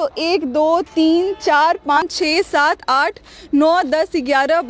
तो 1 2 3 4 5 6 7 8 9 10 11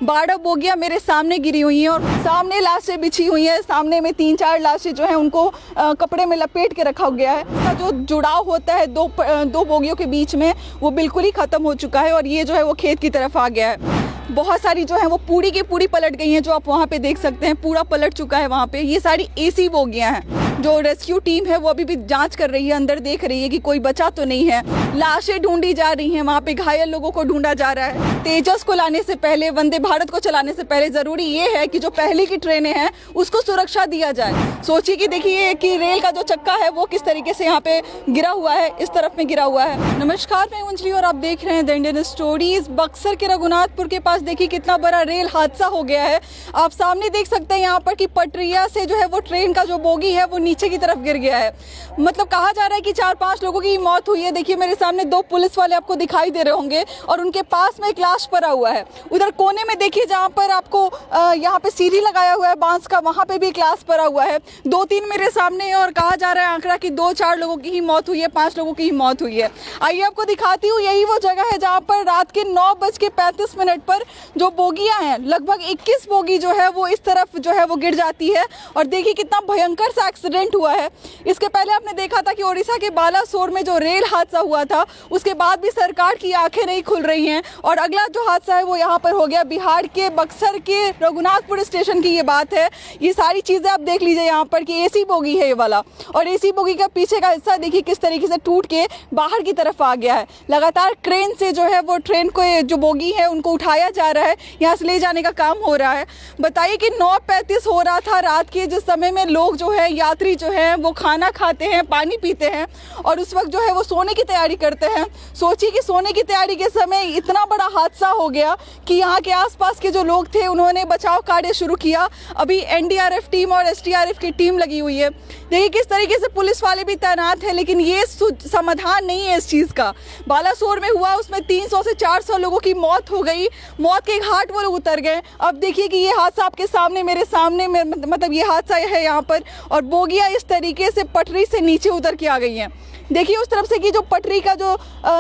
12 बोगियां मेरे सामने गिरी हुई हैं और सामने लाशें बिछी हुई हैं। सामने में 3-4 लाशें जो हैं उनको कपड़े में लपेट के रखा गया है। इसका जो जुड़ाव होता है दो बोगियों के बीच में वो बिल्कुल ही ख़त्म हो चुका है और ये जो है वो खेत की तरफ आ गया है। बहुत सारी जो है वो पूरी की पूरी पलट गई हैं, जो आप वहाँ पे देख सकते हैं। पूरा पलट चुका है वहाँ पे। ये सारी एसी बोगियां हैं। जो रेस्क्यू टीम है वो अभी भी जांच कर रही है, अंदर देख रही है कि कोई बचा तो नहीं है। लाशें ढूंढी जा रही हैं, वहाँ पे घायल लोगों को ढूंढा जा रहा है। तेजस को लाने से पहले, वंदे भारत को चलाने से पहले ज़रूरी ये है कि जो पहले की ट्रेनें हैं उसको सुरक्षा दिया जाए। सोचिए कि देखिए कि रेल का जो चक्का है वो किस तरीके से यहाँ पे गिरा हुआ है, इस तरफ में गिरा हुआ है। नमस्कार, मैं अंजलि और आप देख रहे हैं द इंडियन स्टोरीज। बक्सर के रघुनाथपुर के पास देखिए कितना बड़ा रेल हादसा हो गया है। आप सामने देख सकते हैं यहाँ पर कि पटरिया से जो है वो ट्रेन का जो बोगी है वो नीचे की तरफ गिर गया है। मतलब कहा जा रहा है कि 4-5 लोगों की मौत हुई है। देखिए मेरे सामने 2 पुलिस वाले आपको दिखाई दे रहे होंगे और उनके पास में एक लाश पड़ा हुआ है। उधर कोने में देखिए जहाँ पर आपको यहाँ पे सीढ़ी लगाया हुआ है बांस का, वहाँ पे भी एक लाश पड़ा हुआ है। 2-3 मेरे सामने है और कहा जा रहा है आंकड़ा कि 2-4 लोगों की ही मौत हुई है, 5 लोगों की ही मौत हुई है। आइए आपको दिखाती हूँ, यही वो जगह है जहाँ पर रात के 9:35 पर जो बोगियाँ हैं, लगभग 21 बोगी जो है वो इस तरफ जो है वो गिर जाती है। और देखिए कितना भयंकर सा एक्सीडेंट हुआ है। इसके पहले आपने देखा था कि ओडिशा के बालासोर में जो रेल हादसा हुआ था, उसके बाद भी सरकार की आंखें नहीं खुल रही हैं। और अगला जो हादसा है वो यहाँ पर हो गया बिहार के बक्सर के रघुनाथपुर स्टेशन की ये बात है। ये सारी चीज़ें आप देख लीजिए यहाँ पर कि एसी बोगी है ये वाला, और एसी बोगी का पीछे का हिस्सा देखिए किस तरीके से टूट के बाहर की तरफ आ गया है। लगातार क्रेन से जो है वो ट्रेन को जो बोगी है उनको उठाया जा रहा है, यहाँ से ले जाने का काम हो रहा है। बताइए कि 9:35 हो रहा था रात के, जिस समय में लोग जो है यात्री जो है वो खाना खाते हैं, पानी पीते हैं और उस वक्त जो है वो सोने की तैयारी करते हैं। सोचिए कि सोने की तैयारी के समय इतना बड़ा हादसा हो गया कि यहाँ के आसपास के जो लोग थे उन्होंने बचाव कार्य शुरू किया। अभी एनडीआरएफ टीम और एसडीआरएफ की टीम लगी हुई है। देखिए किस तरीके से पुलिस वाले भी तैनात हैं, लेकिन ये समाधान नहीं है इस चीज़ का। बालासोर में हुआ, उसमें 300 से 400 लोगों की मौत हो गई, मौत के घाट वो लोग उतर गए। अब देखिए कि ये हादसा आपके सामने, मेरे सामने में, मतलब ये हादसा है यहाँ पर, और बोगियाँ इस तरीके से पटरी से नीचे उतर के आ गई हैं। देखिए उस तरफ से कि जो पटरी का जो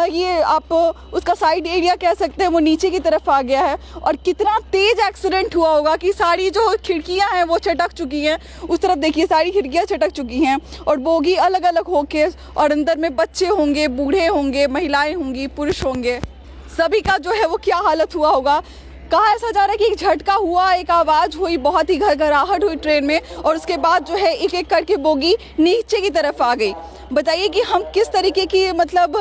ये आप उसका साइड एरिया कह सकते हैं वो नीचे की तरफ आ गया है। और कितना तेज एक्सीडेंट हुआ होगा कि सारी जो खिड़कियां हैं वो चटक चुकी हैं। उस तरफ देखिए सारी खिड़कियां चटक चुकी हैं और बोगी अलग अलग होके, और अंदर में बच्चे होंगे, बूढ़े होंगे, महिलाएं होंगी, पुरुष होंगे, सभी का जो है वो क्या हालत हुआ होगा। कहा ऐसा जा रहा है कि एक झटका हुआ, एक आवाज़ हुई, बहुत ही घरघराहट हुई ट्रेन में, और उसके बाद जो है एक एक करके बोगी नीचे की तरफ आ गई। बताइए कि हम किस तरीके की मतलब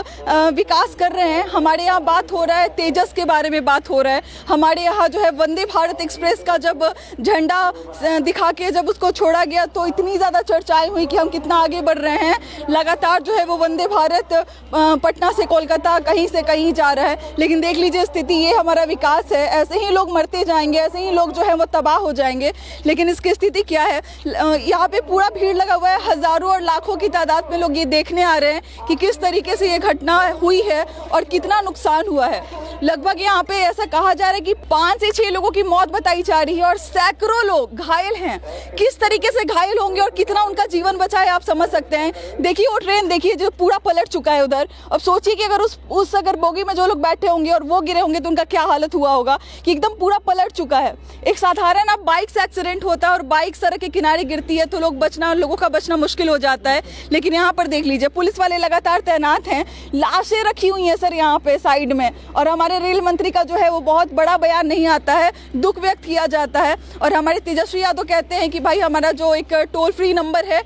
विकास कर रहे हैं। हमारे यहाँ बात हो रहा है तेजस के बारे में, बात हो रहा है हमारे यहाँ जो है वंदे भारत एक्सप्रेस का जब झंडा दिखा के जब उसको छोड़ा गया तो इतनी ज़्यादा चर्चाएं हुई कि हम कितना आगे बढ़ रहे हैं। लगातार जो है वो वंदे भारत पटना से कोलकाता कहीं से कहीं जा रहा है, लेकिन देख लीजिए स्थिति, ये हमारा विकास है। ऐसे ही लोग मरते जाएंगे, ऐसे ही लोग जो है वो तबाह हो जाएंगे। लेकिन इसकी स्थिति क्या है, यहाँ पे पूरा भीड़ लगा हुआ है, हज़ारों और लाखों की तादाद में लोग ये देखने आ रहे हैं कि किस तरीके से ये घटना हुई है और कितना नुकसान हुआ है। लगभग यहाँ पे ऐसा कहा जा रहा है कि 5 से 6 लोगों की मौत बताई जा रही है और सैकड़ों लोग घायल हैं। किस तरीके से घायल होंगे और कितना उनका जीवन बचा है आप समझ सकते हैं। देखिए वो ट्रेन देखिए जो पूरा पलट चुका है उधर। अब सोचिए कि अगर उस अगर बोगी में जो लोग बैठे होंगे और वो गिरे होंगे तो उनका क्या हालत हुआ होगा, कि एकदम पूरा पलट चुका है। एक साधारण अब बाइक से एक्सीडेंट होता है और बाइक सड़क के किनारे गिरती है तो लोगों का बचना मुश्किल हो जाता है, लेकिन यहाँ पर देख लीजिए पुलिस वाले लगातार तैनात हैं। लाशें रखी हुई हैं सर यहाँ पे साइड में, और हमारे रेल मंत्री का जो है वो बहुत बड़ा बयान नहीं आता है, दुख व्यक्त किया जाता है। और हमारे तेजस्वी यादव कहते हैं कि भाई हमारा जो एक टोल फ्री नंबर है,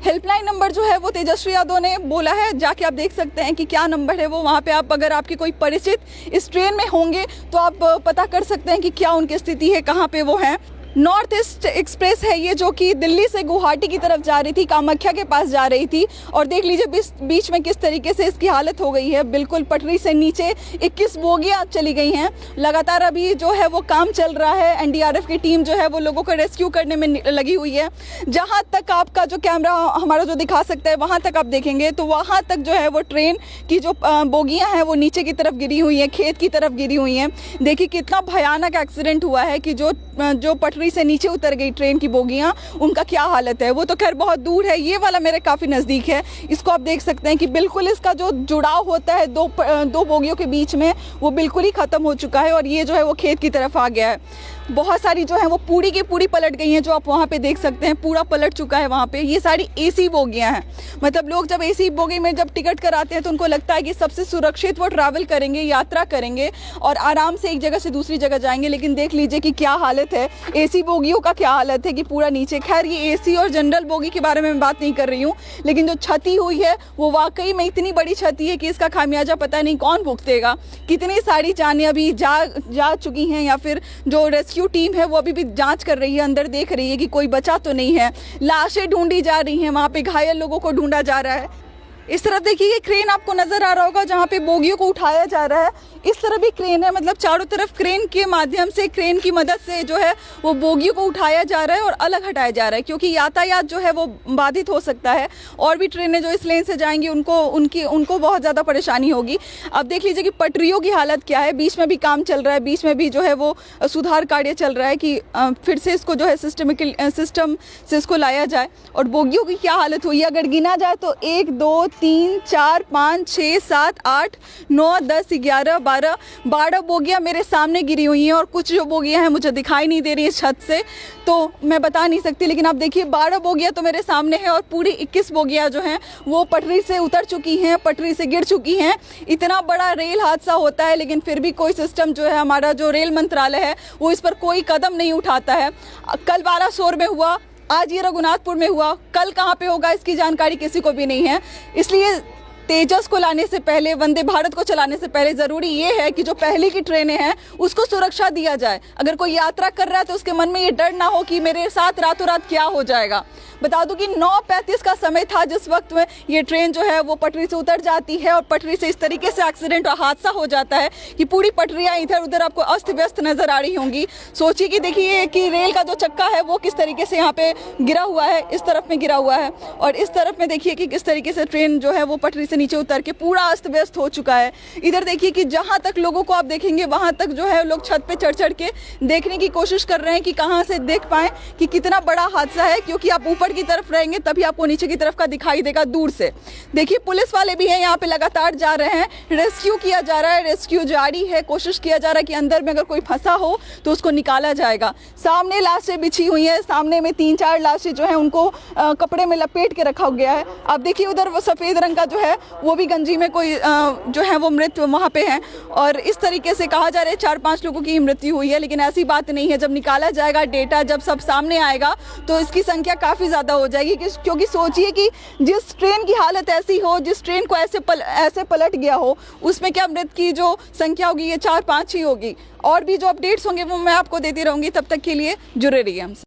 हेल्पलाइन नंबर जो है वो तेजस्वी यादव ने बोला है, जाके आप देख सकते हैं कि क्या नंबर है वो। वहाँ पे आप अगर आपके कोई परिचित इस ट्रेन में होंगे तो आप पता कर सकते हैं कि क्या उनकी स्थिति है, कहाँ पे वो हैं। नॉर्थ ईस्ट एक्सप्रेस है ये, जो कि दिल्ली से गुवाहाटी की तरफ जा रही थी, कामाख्या के पास जा रही थी, और देख लीजिए बीच में किस तरीके से इसकी हालत हो गई है। बिल्कुल पटरी से नीचे 21 बोगियां चली गई हैं। लगातार अभी जो है वो काम चल रहा है। एनडीआरएफ की टीम जो है वो लोगों को रेस्क्यू करने में लगी हुई है। जहाँ तक आपका जो कैमरा हमारा जो दिखा सकता है वहाँ तक आप देखेंगे तो वहाँ तक जो है वो ट्रेन की जो बोगियाँ हैं वो नीचे की तरफ गिरी हुई हैं, खेत की तरफ गिरी हुई हैं। देखिए कितना भयानक एक्सीडेंट हुआ है कि जो पटरी पटरी से नीचे उतर गई ट्रेन की बोगियां, उनका क्या हालत है। वो तो खैर बहुत दूर है, ये वाला मेरे काफ़ी नज़दीक है। इसको आप देख सकते हैं कि बिल्कुल इसका जो जुड़ाव होता है दो बोगियों के बीच में, वो बिल्कुल ही ख़त्म हो चुका है और ये जो है वो खेत की तरफ आ गया है। बहुत सारी जो है वो पूरी की पूरी पलट गई हैं, जो आप वहाँ पे देख सकते हैं, पूरा पलट चुका है वहाँ पे। ये सारी एसी बोगियाँ हैं, मतलब लोग जब एसी बोगी में जब टिकट कराते हैं तो उनको लगता है कि सबसे सुरक्षित वो ट्रैवल करेंगे, यात्रा करेंगे और आराम से एक जगह से दूसरी जगह जाएंगे। लेकिन देख लीजिए कि क्या हालत है, एसी बोगियों का क्या हालत है कि पूरा नीचे। खैर ये एसी और जनरल बोगी के बारे में मैं बात नहीं कर रही हूँ, लेकिन जो क्षति हुई है वो वाकई में इतनी बड़ी क्षति है कि इसका खामियाजा पता नहीं कौन भुगतेगा। कितनी सारी जानें अभी जा चुकी हैं, या फिर जो रेस्क्यू टीम है वो अभी भी जांच कर रही है, अंदर देख रही है कि कोई बचा तो नहीं है। लाशें ढूंढी जा रही हैं, वहाँ पे घायल लोगों को ढूंढा जा रहा है। इस तरफ देखिए ये क्रेन आपको नज़र आ रहा होगा जहाँ पे बोगियों को उठाया जा रहा है। इस तरफ भी क्रेन है, मतलब चारों तरफ क्रेन के माध्यम से, क्रेन की मदद से जो है वो बोगियों को उठाया जा रहा है और अलग हटाया जा रहा है, क्योंकि यातायात जो है वो बाधित हो सकता है। और भी ट्रेनें जो इस लेन से जाएंगी उनको बहुत ज़्यादा परेशानी होगी। अब देख लीजिए कि पटरियों की हालत क्या है, बीच में भी काम चल रहा है, बीच में भी जो है वो सुधार कार्य चल रहा है कि फिर से इसको जो है सिस्टम से इसको लाया जाए। और बोगियों की क्या हालत हुई है अगर गिना जाए तो 1 2 3 4 5 6 7 8 9 10 11 12 बोगियां मेरे सामने गिरी हुई हैं और कुछ जो बोगियां हैं मुझे दिखाई नहीं दे रही है छत से, तो मैं बता नहीं सकती। लेकिन आप देखिए 12 बोगियां तो मेरे सामने हैं और पूरी 21 बोगियां जो हैं वो पटरी से उतर चुकी हैं, पटरी से गिर चुकी हैं। इतना बड़ा रेल हादसा होता है लेकिन फिर भी कोई सिस्टम जो है, हमारा जो रेल मंत्रालय है वो इस पर कोई कदम नहीं उठाता है। कल बालासोर में हुआ, आज ये रघुनाथपुर में हुआ, कल कहाँ पे होगा इसकी जानकारी किसी को भी नहीं है। इसलिए तेजस को लाने से पहले, वंदे भारत को चलाने से पहले ज़रूरी ये है कि जो पहले की ट्रेनें हैं उसको सुरक्षा दिया जाए। अगर कोई यात्रा कर रहा है तो उसके मन में ये डर ना हो कि मेरे साथ रातों रात क्या हो जाएगा। बता दूं कि 9:35 का समय था जिस वक्त में ये ट्रेन जो है वो पटरी से उतर जाती है और पटरी से इस तरीके से एक्सीडेंट और हादसा हो जाता है कि पूरी पटरियाँ इधर उधर आपको अस्त व्यस्त नज़र आ रही होंगी। सोचिए कि देखिए कि रेल का जो चक्का है वो किस तरीके से यहाँ पे गिरा हुआ है, इस तरफ में गिरा हुआ है, और इस तरफ में देखिए कि किस तरीके से ट्रेन जो है वो पटरी से नीचे उतर के पूरा अस्त व्यस्त हो चुका है। इधर देखिए कि जहाँ तक लोगों को आप देखेंगे वहाँ तक जो है लोग छत पे चढ़ के देखने की कोशिश कर रहे हैं कि कहाँ से देख पाएँ कि कितना बड़ा हादसा है, क्योंकि आप ऊपर की तरफ रहेंगे तभी आपको नीचे की तरफ का दिखाई देगा दूर से। देखिए पुलिस वाले भी हैं यहाँ पे, लगातार जा रहे हैं, रेस्क्यू किया जा रहा है, रेस्क्यू जारी है, कोशिश किया जा रहा है कि अंदर में अगर कोई फंसा हो तो उसको निकाला जाएगा। सामने लाशें बिछी हुई हैं, सामने में 3-4 लाशें जो हैं उनको कपड़े में लपेट के रखा गया है। आप देखिए उधर वो सफ़ेद रंग का जो है वो भी गंजी में कोई जो है वो मृत वहाँ पे हैं, और इस तरीके से कहा जा रहा है 4-5 लोगों की मृत्यु हुई है, लेकिन ऐसी बात नहीं है। जब निकाला जाएगा डेटा, जब सब सामने आएगा तो इसकी संख्या काफ़ी ज़्यादा हो जाएगी, क्योंकि सोचिए कि जिस ट्रेन की हालत ऐसी हो, जिस ट्रेन को ऐसे पलट गया हो, उसमें क्या मृत की जो संख्या होगी ये 4-5 ही होगी। और भी जो अपडेट्स होंगे वो मैं आपको देती रहूँगी, तब तक के लिए जुड़े रहिए हमसे।